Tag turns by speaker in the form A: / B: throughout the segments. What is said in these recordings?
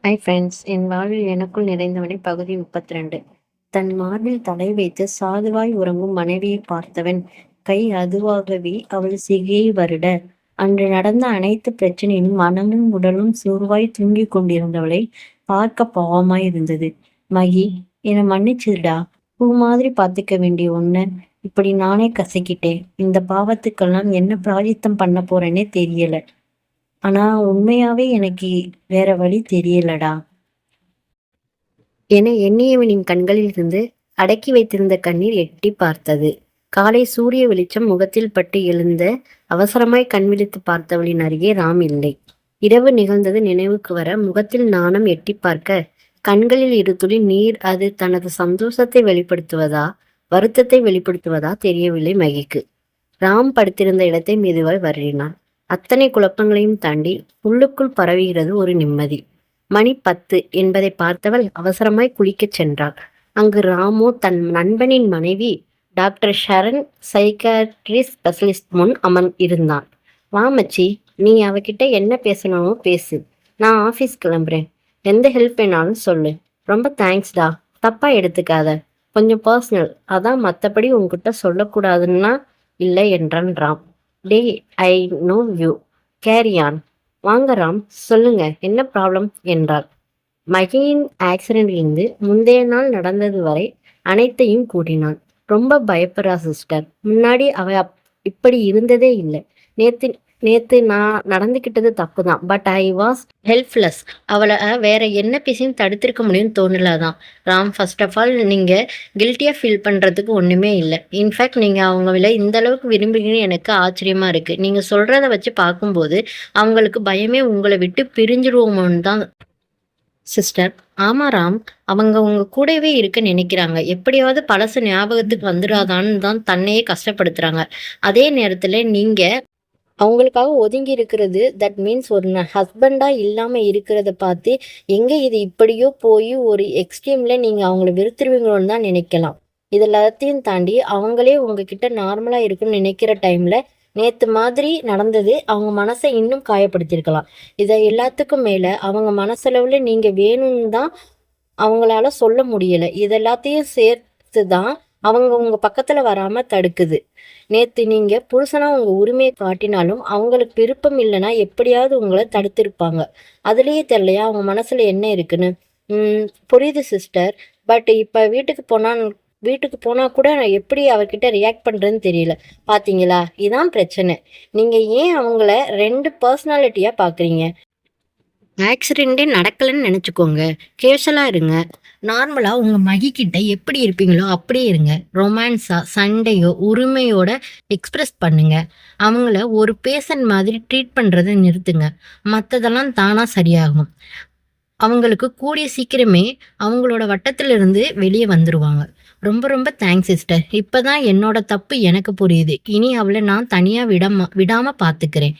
A: Hi friends, என் வாழ்வில் எனக்குள் நிறைந்தவனே பகுதி 32. தன் மார்பில் தலை வைத்து சாதுவாய் உறங்கும் மனைவியை பார்த்தவன் கை அதுவாகவே அவள் சிகையை வருட. அன்று நடந்த அனைத்து பிரச்சனையிலும் மனமும் உடலும் சோர்வாய் தூங்கிக் கொண்டிருந்தவளை பார்க்க பாவமாய் இருந்தது. மகி, என்னை மன்னிச்சிடுடா. பூ மாதிரி பார்த்துக்க வேண்டிய ஒண்ணு இப்படி நானே கசக்கிட்டேன். இந்த பாவத்துக்கெல்லாம் என்ன பிராயத்தம் பண்ண போறேன்னே தெரியல. ஆனா உண்மையாவே எனக்கு வேற வழி தெரியலடா என எண்ணியவனின் கண்களிலிருந்து அடக்கி வைத்திருந்த கண்ணீர் எட்டி பார்த்தது. காலை சூரிய வெளிச்சம் முகத்தில் பட்டு எழுந்த அவசரமாய் கண் விழித்து பார்த்தவளின் அருகே ராம் இல்லை. இரவு நிகழ்ந்தது நினைவுக்கு வர முகத்தில் நாணம் எட்டி பார்க்க கண்களில் இரு துளி நீர். அது தனது சந்தோஷத்தை வெளிப்படுத்துவதா வருத்தத்தை வெளிப்படுத்துவதா தெரியவில்லை மகிக்கு. ராம் படுத்திருந்த இடத்தை மெதுவாய் வருடினான். அத்தனை குழப்பங்களையும் தாண்டி உள்ளுக்குள் பரவுகிறது ஒரு நிம்மதி. மணி 10 என்பதை பார்த்தவள் அவசரமாய் குளிக்கச் சென்றாள். அங்கு ராமு தன் நண்பனின் மனைவி டாக்டர் ஷரண் சைக்காட்ரி ஸ்பெஷலிஸ்ட் முன் இருந்தான். வா மச்சி, நீ அவகிட்ட என்ன பேசணுமோ பேசு. நான் ஆஃபீஸ் கிளம்புறேன். எந்த ஹெல்ப் வேணாலும் சொல்லு. ரொம்ப தேங்க்ஸ்டா. தப்பா எடுத்துக்காத. கொஞ்சம் பர்சனல், அதான். மற்றபடி உங்ககிட்ட சொல்லக்கூடாதுன்னா இல்லை என்றான் ராம். டே, I know you. Carry on. வாங்க ராம், சொல்லுங்க, என்ன ப்ராப்ளம் என்றாள். மகியின் ஆக்சிடென்ட்லேருந்து முந்தைய நாள் நடந்தது வரை அனைத்தையும் கூட்டினான். ரொம்ப பயப்படுறா சிஸ்டர். முன்னாடி அவ இப்படி இருந்ததே இல்லை. நேத்து நேத்து நான் நடந்துக்கிட்டது தப்பு தான். But I was helpless. அவளை வேற என்ன பேசியும் தடுத்திருக்க முடியும்னு தோணலாதான். ராம், ஃபர்ஸ்ட் ஆஃப் ஆல் நீங்கள் கில்ட்டியாக ஃபீல் பண்ணுறதுக்கு ஒன்றுமே இல்லை. இன்ஃபேக்ட் நீங்கள் அவங்கள இந்த அளவுக்கு விரும்புகிறீங்கன்னு எனக்கு ஆச்சரியமாக இருக்குது. நீங்கள் சொல்கிறத வச்சு பார்க்கும்போது அவங்களுக்கு பயமே உங்களை விட்டு பிரிஞ்சிடுவோமோன்னு தான் சிஸ்டர். ஆமா ராம், அவங்க உங்க கூடவே இருக்க நினைக்கிறாங்க. எப்படியாவது பழசு ஞாபகத்துக்கு வந்துடாதான்னு தான் தன்னையே கஷ்டப்படுத்துறாங்க. அதே நேரத்தில் நீங்கள் அவங்களுக்காக ஒதுங்கி இருக்கிறது, தட் மீன்ஸ் ஒரு ஹஸ்பண்டாக இல்லாமல் இருக்கிறத பார்த்து எங்கே இது இப்படியோ போய் ஒரு எக்ஸ்ட்ரீமில் நீங்கள் அவங்கள வெறுத்துருவீங்களோன்னு தான் நினைக்கலாம். இது எல்லாத்தையும் தாண்டி அவங்களே உங்ககிட்ட நார்மலாக இருக்குன்னு நினைக்கிற டைமில் நேற்று மாதிரி நடந்தது அவங்க மனசை இன்னும் காயப்படுத்தியிருக்கலாம். இதை எல்லாத்துக்கும் மேலே அவங்க மனசளவில் நீங்கள் வேணும்னு தான் அவங்களால சொல்ல முடியலை. இது எல்லாத்தையும் சேர்த்து தான் அவங்க உங்க பக்கத்துல வராம தடுக்குது. நேத்து நீங்க புருஷனா உங்க உரிமையை காட்டினாலும் அவங்களுக்கு விருப்பம் இல்லைன்னா எப்படியாவது உங்களை தடுத்திருப்பாங்க. அதுலயே தெரியலையா அவங்க மனசுல என்ன இருக்குன்னு? புரியுது சிஸ்டர். பட் இப்ப வீட்டுக்கு போனா கூட நான் எப்படி அவர்கிட்ட ரியாக்ட் பண்றேன்னு தெரியல. பாத்தீங்களா, இதான் பிரச்சனை. நீங்க ஏன் அவங்கள 2 பர்சனாலிட்டியா பாக்குறீங்க? ஆக்சிடென்ட்டே நடக்கலைன்னு நினச்சிக்கோங்க. கேஷுவலாக இருங்க. நார்மலாக உங்கள் மகிக்கிட்ட எப்படி இருப்பீங்களோ அப்படியே இருங்க. ரொமான்ஸாக சண்டையோ உரிமையோட எக்ஸ்ப்ரெஸ் பண்ணுங்க. அவங்கள ஒரு பேஷண்ட் மாதிரி ட்ரீட் பண்ணுறதை நிறுத்துங்க. மற்றதெல்லாம் தானாக சரியாகும். அவங்களுக்கு கூடிய சீக்கிரமே அவங்களோட வட்டத்திலிருந்து வெளியே வந்துடுவாங்க. ரொம்ப ரொம்ப தேங்க்ஸ் சிஸ்டர். இப்போ தான் என்னோட தப்பு எனக்கு புரியுது. இனி அவளை நான் தனியாக விடாமல் பார்த்துக்கிறேன்.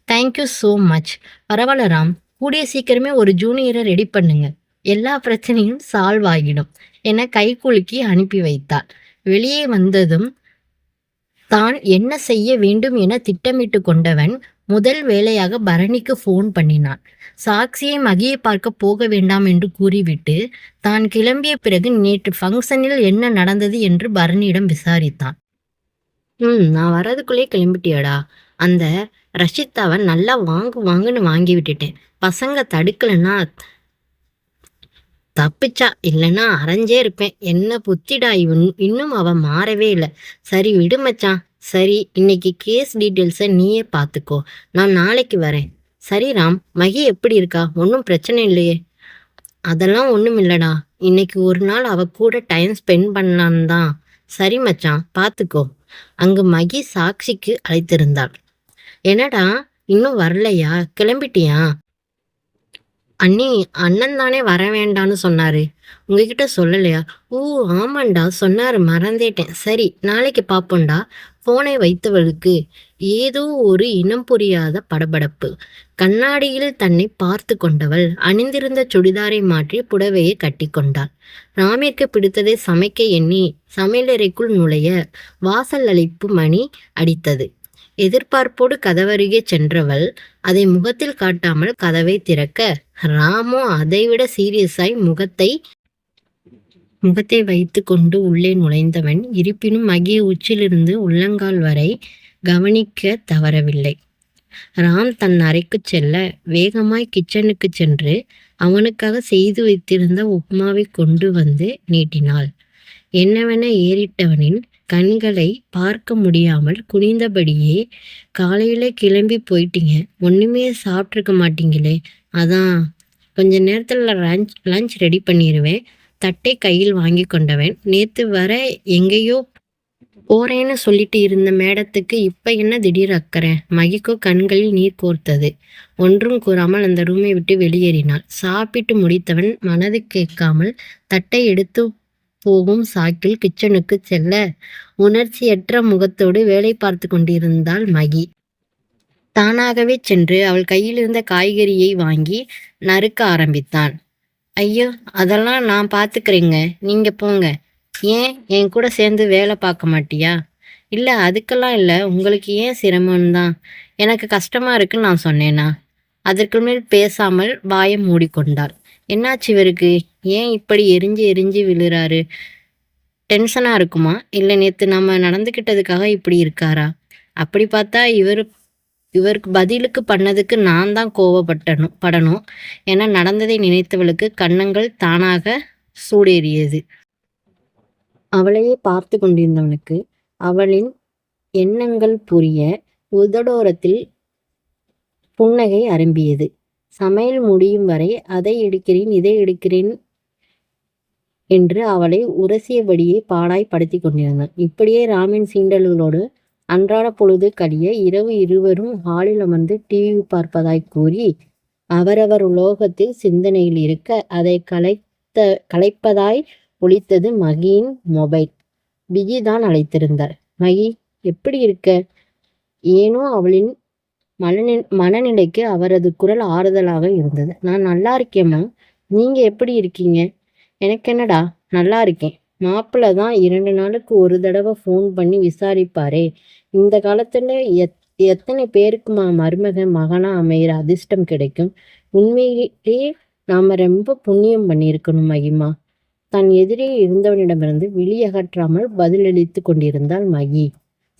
A: Thank you so much. பரவாயில்ல ராம், கூடிய சீக்கிரமே ஒரு ஜூனியரை ரெடி பண்ணுங்க. எல்லா பிரச்சனையும் சால்வ் ஆகிடும் என கைக்குலுக்கி அனுப்பி வைத்தாள். வெளியே வந்ததும் தான் என்ன செய்ய வேண்டும் என திட்டமிட்டு கொண்டவன் முதல் வேலையாக பரணிக்கு ஃபோன் பண்ணினான். சாக்சியை மகியை பார்க்க போக வேண்டாம் என்று கூறிவிட்டு தான் கிளம்பிய பிறகு நேற்று ஃபங்க்ஷனில் என்ன நடந்தது என்று பரணியிடம் விசாரித்தான். நான் வர்றதுக்குள்ளே கிளம்பிட்டியாடா? அந்த ரஷிதாவை நல்லா வாங்குன்னு வாங்கி விட்டுட்டேன். பசங்க தடுக்கலைன்னா தப்பிச்சா, இல்லைன்னா அரைஞ்சே இருப்பேன். என்ன புத்திடா இன்னும் அவன் மாறவே இல்லை. சரி விடு மச்சான். சரி, இன்னைக்கு கேஸ் டீட்டெயில்ஸை நீயே பார்த்துக்கோ. நான் நாளைக்கு வரேன். சரி ராம், மகி எப்படி இருக்கா? ஒன்றும் பிரச்சனை இல்லையே? அதெல்லாம் ஒன்றும் இல்லைடா. இன்னைக்கு ஒரு நாள் அவ கூட டைம் ஸ்பெண்ட் பண்ணலான்னு தான். சரி மச்சான், பார்த்துக்கோ. அங்கு மகி சாக்சிக்கு அழைத்திருந்தாள். என்னடா இன்னும் வரலையா? கிளம்பிட்டியா? அண்ணி, அண்ணன் தானே வர வேண்டான்னு சொன்னாரு. உங்ககிட்ட சொல்லலையா? ஓ ஆமாண்டா, சொன்னாரு, மறந்தேட்டேன். சரி, நாளைக்கு பார்ப்போண்டா. போனை வைத்தவளுக்கு ஏதோ ஒரு இனம் புரியாத படபடப்பு. கண்ணாடியில் தன்னை பார்த்து கொண்டவள் அணிந்திருந்த சுடிதாரை மாற்றி புடவையை கட்டி கொண்டாள். ராமிற்கு பிடித்ததை சமைக்க எண்ணி சமையலறைக்குள் நுழைய வாசல் அழைப்பு மணி அடித்தது. எதிர்பார்ப்போடு கதவருகே சென்றவள் அதை முகத்தில் காட்டாமல் கதவை திறக்க, ராமோ அதைவிட சீரியஸாய் முகத்தை வைத்து கொண்டு உள்ளே நுழைந்தவன். இருப்பினும் மகியை உச்சிலிருந்து உள்ளங்கால் வரை கவனிக்க தவறவில்லை. ராம் தன் அறைக்குச் செல்ல வேகமாய் கிச்சனுக்கு சென்று அவனுக்காக செய்து வைத்திருந்த உப்மாவை கொண்டு வந்து நீட்டினாள். என்னவென ஏறிட்டவனின் கண்களை பார்க்க முடியாமல் குனிந்தபடியே, காலையில கிளம்பி போயிட்டீங்க, ஒண்ணுமே சாப்பிட்ருக்க மாட்டீங்களே, அதான் கொஞ்ச நேரத்துல லஞ்ச் ரெடி பண்ணிடுவேன். தட்டை கையில் வாங்கி கொண்டவன், நேத்து வர எங்கேயோ போறேன்னு சொல்லிட்டு இருந்த மேடத்துக்கு இப்ப என்ன திடீர் அக்கறை? மகிக்கோ கண்களில் நீர் கோர்த்தது. ஒன்றும் கூறாமல் அந்த ரூமை விட்டு வெளியேறினாள். சாப்பிட்டு முடித்தவன் மனது கேட்காமல் தட்டை எடுத்து போகும் சாக்கில் கிச்சனுக்கு செல்ல, உணர்ச்சியற்ற முகத்தோடு வேலை பார்த்து கொண்டிருந்தாள் மகி. தானாகவே சென்று அவள் கையில் இருந்த காய்கறியை வாங்கி நறுக்க ஆரம்பித்தான். ஐயோ, அதெல்லாம் நான் பார்த்துக்கிறேங்க, நீங்க போங்க. ஏன் என் கூட சேர்ந்து வேலை பார்க்க மாட்டியா? இல்லை, அதுக்கெல்லாம் இல்லை, உங்களுக்கு ஏன் சிரமம்தான். எனக்கு கஷ்டமா இருக்குன்னு நான் சொன்னேனா? அதற்கு மேல் பேசாமல் வாயை மூடிக்கொண்டாள். என்னாச்சு இவருக்கு? ஏன் இப்படி எரிஞ்சு எரிஞ்சு விழுறாரு? டென்ஷனா இருக்குமா? இல்லை நேற்று நம்ம நடந்துக்கிட்டதுக்காக இப்படி இருக்காரா? அப்படி பார்த்தா இவருக்கு பதிலுக்கு பண்ணதுக்கு நான் தான் படணும். என நடந்ததை நினைத்தவளுக்கு கன்னங்கள் தானாக சூடேறியது. அவளையே பார்த்து கொண்டிருந்தவனுக்கு அவளின் எண்ணங்கள் புரிய உதடோரத்தில் புன்னகை அரும்பியது. சமையல் முடியும் வரை அதை எடுக்கிறேன் இதை எடுக்கிறேன் என்று அவளை உரசியபடியே பாடாய் படுத்தி கொண்டிருந்தான். இப்படியே ராமின் சீண்டல்களோடு அன்றாட பொழுது கழிய இரவு இருவரும் ஹாலில் அமர்ந்து டிவி பார்ப்பதாய் கூறி அவரவர் உலோகத்தில் சிந்தனையில் இருக்க அதை கலைப்பதாய் ஒலித்தது மகியின் மொபைல். விஜி தான் அழைத்திருந்தார். மகி, எப்படி இருக்க? ஏனோ அவளின் மனநிலைக்கு அவரது குரல் ஆறுதலாக இருந்தது. நான் நல்லா இருக்கேம்மா, நீங்க எப்படி இருக்கீங்க? எனக்கு என்னடா, நல்லா இருக்கேன். மாப்பிள்ளை தான் 2 நாளுக்கு ஒரு தடவை ஃபோன் பண்ணி விசாரிப்பாரே. இந்த காலத்துல எத்தனை பேருக்கு மகனா அமைகிற அதிர்ஷ்டம் கிடைக்கும். உண்மையிலே நாம ரொம்ப புண்ணியம் பண்ணியிருக்கணும் மகிமா. தன் எதிரே இருந்தவனிடமிருந்து விழியகற்றாமல் பதிலளித்து கொண்டிருந்தாள் மகி.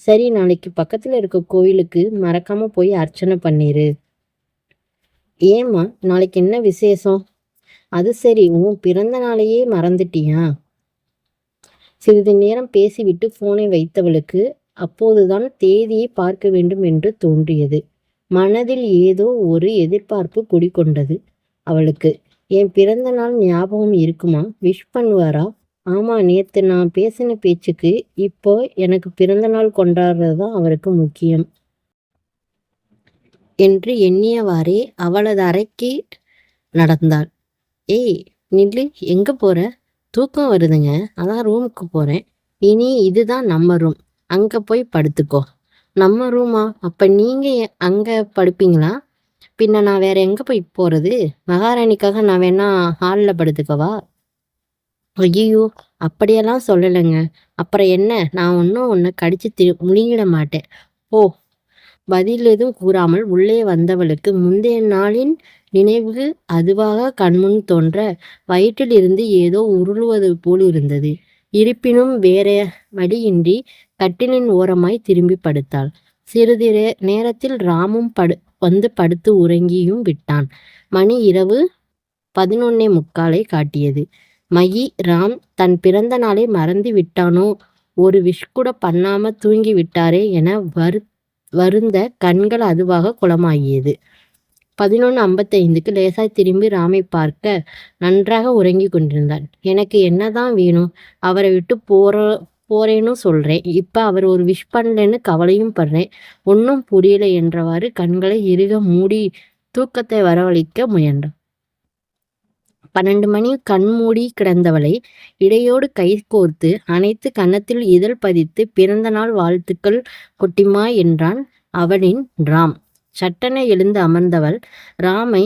A: சரி, நாளைக்கு பக்கத்துல இருக்க கோயிலுக்கு மறக்காம போய் அர்ச்சனை பண்ணிரு. ஏம்மா, நாளைக்கு என்ன விசேஷம்? அது சரி, உன் பிறந்த நாளையே மறந்துட்டியா? சிறிது நேரம் பேசிவிட்டு போனை வைத்தவளுக்கு அப்போதுதான் தேதியை பார்க்க வேண்டும் என்று தோன்றியது. மனதில் ஏதோ ஒரு எதிர்பார்ப்பு குடிக்கொண்டது அவளுக்கு. என் பிறந்த நாள் ஞாபகம் இருக்குமா? விஷ் பண்ணுவாரா? ஆமா, நேத்து நான் பேசின பேச்சுக்கு இப்போ எனக்கு பிறந்த நாள் கொண்டாடுறது தான் அவருக்கு முக்கியம் என்று எண்ணியவாறே அவளது அறைக்கு நடந்தாள். ஏய் நில்லு, எங்க போற? தூக்கம் வருதுங்க, அதான் ரூமுக்கு போறேன். இனி இதுதான் நம்ம ரூம், அங்க போய் படுத்துக்கோ. நம்ம ரூமா? அப்ப நீங்க அங்க படுப்பீங்களா? பின்ன நான் வேற எங்க போய் போறது? மகாராணிக்காக நான் வேணா ஹாலில் படுத்துக்கவா? ஐயோ, அப்படியெல்லாம் சொல்லலைங்க. அப்புறம் என்ன, நான் ஒன்றும் ஒன்று கடிச்சு முழுங்கிட மாட்டேன். ஓ. பதில் எதுவும் கூறாமல் உள்ளே வந்தவளுக்கு முந்தைய நாளின் நினைவு அதுவாக கண்முன் தோன்ற வயிற்றில் இருந்து ஏதோ உருளுவது போல் இருந்தது. இருப்பினும் வேற வழியின்றி கட்டிலின் ஓரமாய் திரும்பி படுத்தாள். சிறிது நேரத்தில் ராமும் வந்து படுத்து உறங்கியும் விட்டான். மணி இரவு 11:45 காட்டியது. மகி, ராம் தன் பிறந்த நாளை மறந்து விட்டானோ, ஒரு விஷ் கூட பண்ணாம தூங்கி விட்டாரே என வருந்த கண்கள் அதுவாக குளமாகியது. 11:55க்கு லேசாய் திரும்பி ராமை பார்க்க நன்றாக உறங்கி கொண்டிருந்தான். எனக்கு என்னதான் வேணும்? அவரை விட்டு போறேன்னு சொல்றேன், இப்ப அவர் ஒரு விஷ் பண்ணலன்னு கவலையும் படுறேன். ஒன்றும் புரியல என்றவாறு கண்களை இறுக மூடி தூக்கத்தை வரவழைக்க முயன்றான். 12 மணி கண் மூடி கிடந்தவளை இடையோடு கை கோர்த்து அனைத்து கன்னத்தில் இதழ் பதித்து பிறந்த நாள் வாழ்த்துக்கள் கொட்டிமா என்றான் அவளின் ராம். சட்டென எழுந்து அமர்ந்தவள் ராமை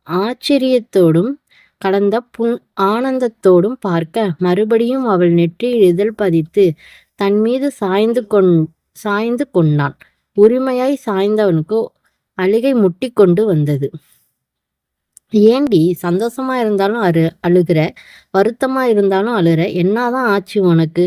A: ஆச்சரியத்தோடும் கலந்த ஆனந்தத்தோடும் பார்க்க மறுபடியும் அவள் நெற்றியில் இதழ் பதித்து தன் மீது சாய்ந்து கொண்டான். உரிமையாய் சாய்ந்தவனுக்கு அழுகை முட்டி கொண்டு வந்தது. ஏண்டி சந்தோஷமா இருந்தாலும் அழுகிற, வருத்தமா இருந்தாலும் அழுற, என்னதான் ஆச்சு உனக்கு?